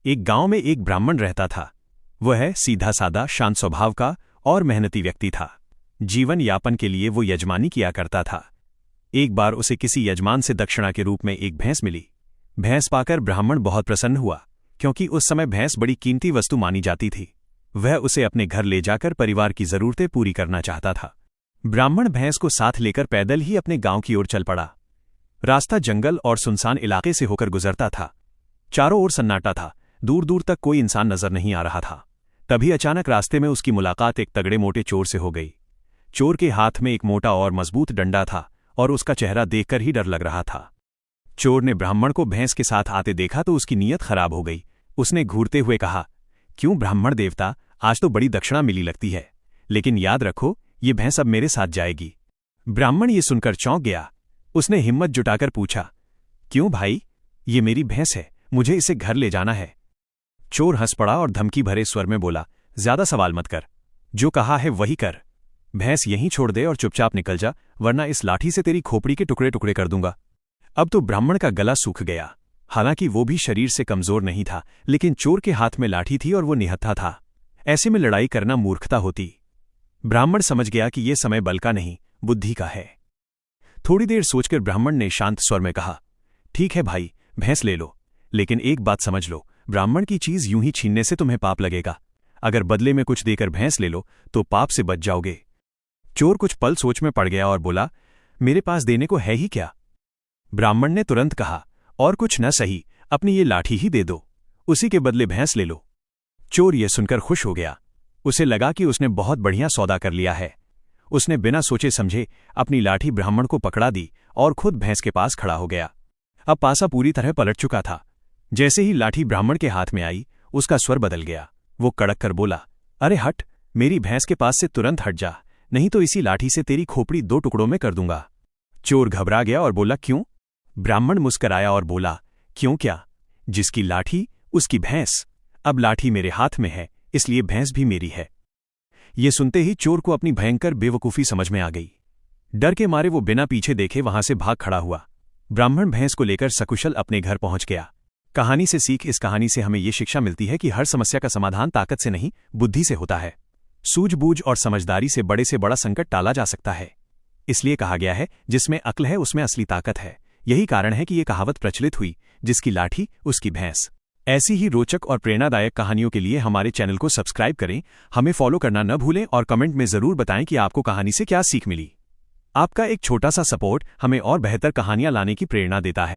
एक गांव में एक ब्राह्मण रहता था। वह सीधा सादा शांत स्वभाव का और मेहनती व्यक्ति था। जीवन यापन के लिए वो यजमानी किया करता था। एक बार उसे किसी यजमान से दक्षिणा के रूप में एक भैंस मिली। भैंस पाकर ब्राह्मण बहुत प्रसन्न हुआ, क्योंकि उस समय भैंस बड़ी कीमती वस्तु मानी जाती थी। वह उसे अपने घर ले जाकर परिवार की जरूरतें पूरी करना चाहता था। ब्राह्मण भैंस को साथ लेकर पैदल ही अपने गांव की ओर चल पड़ा। रास्ता जंगल और सुनसान इलाके से होकर गुजरता था। चारों ओर सन्नाटा था, दूर दूर तक कोई इंसान नजर नहीं आ रहा था। तभी अचानक रास्ते में उसकी मुलाकात एक तगड़े मोटे चोर से हो गई। चोर के हाथ में एक मोटा और मजबूत डंडा था और उसका चेहरा देखकर ही डर लग रहा था। चोर ने ब्राह्मण को भैंस के साथ आते देखा तो उसकी नीयत खराब हो गई। उसने घूरते हुए कहा, क्यों ब्राह्मण देवता, आज तो बड़ी दक्षिणा मिली लगती है, लेकिन याद रखो ये भैंस अब मेरे साथ जाएगी। ब्राह्मण ये सुनकर चौंक गया। उसने हिम्मत जुटाकर पूछा, क्यों भाई, ये मेरी भैंस है, मुझे इसे घर ले जाना है। चोर हंस पड़ा और धमकी भरे स्वर में बोला, ज्यादा सवाल मत कर, जो कहा है वही कर। भैंस यहीं छोड़ दे और चुपचाप निकल जा, वरना इस लाठी से तेरी खोपड़ी के टुकड़े टुकड़े कर दूंगा। अब तो ब्राह्मण का गला सूख गया। हालांकि वो भी शरीर से कमजोर नहीं था, लेकिन चोर के हाथ में लाठी थी और वो निहत्था था। ऐसे में लड़ाई करना मूर्खता होती। ब्राह्मण समझ गया कि ये समय बल का नहीं, बुद्धि का है। थोड़ी देर सोचकर ब्राह्मण ने शांत स्वर में कहा, ठीक है भाई, भैंस ले लो, लेकिन एक बात समझ लो, ब्राह्मण की चीज यूं ही छीनने से तुम्हें पाप लगेगा। अगर बदले में कुछ देकर भैंस ले लो तो पाप से बच जाओगे। चोर कुछ पल सोच में पड़ गया और बोला, मेरे पास देने को है ही क्या। ब्राह्मण ने तुरंत कहा, और कुछ न सही, अपनी ये लाठी ही दे दो, उसी के बदले भैंस ले लो। चोर ये सुनकर खुश हो गया। उसे लगा कि उसने बहुत बढ़िया सौदा कर लिया है। उसने बिना सोचे समझे अपनी लाठी ब्राह्मण को पकड़ा दी और खुद भैंस के पास खड़ा हो गया। अब पासा पूरी तरह पलट चुका था। जैसे ही लाठी ब्राह्मण के हाथ में आई, उसका स्वर बदल गया। वो कड़क कर बोला, अरे हट, मेरी भैंस के पास से तुरंत हट जा, नहीं तो इसी लाठी से तेरी खोपड़ी 2 टुकड़ों में कर दूंगा। चोर घबरा गया और बोला, क्यों। ब्राह्मण मुस्कराया और बोला, क्यों क्या, जिसकी लाठी उसकी भैंस। अब लाठी मेरे हाथ में है, इसलिए भैंस भी मेरी है। ये सुनते ही चोर को अपनी भयंकर बेवकूफ़ी समझ में आ गई। डर के मारे वो बिना पीछे देखे वहां से भाग खड़ा हुआ। ब्राह्मण भैंस को लेकर सकुशल अपने घर पहुंच गया। कहानी से सीख, इस कहानी से हमें ये शिक्षा मिलती है कि हर समस्या का समाधान ताकत से नहीं, बुद्धि से होता है। सूझबूझ और समझदारी से बड़ा संकट टाला जा सकता है। इसलिए कहा गया है, जिसमें अक्ल है उसमें असली ताकत है। यही कारण है कि ये कहावत प्रचलित हुई, जिसकी लाठी उसकी भैंस। ऐसी ही रोचक और प्रेरणादायक कहानियों के लिए हमारे चैनल को सब्सक्राइब करें, हमें फॉलो करना न भूलें और कमेंट में जरूर बताएं कि आपको कहानी से क्या सीख मिली। आपका एक छोटा सा सपोर्ट हमें और बेहतर कहानियां लाने की प्रेरणा देता है।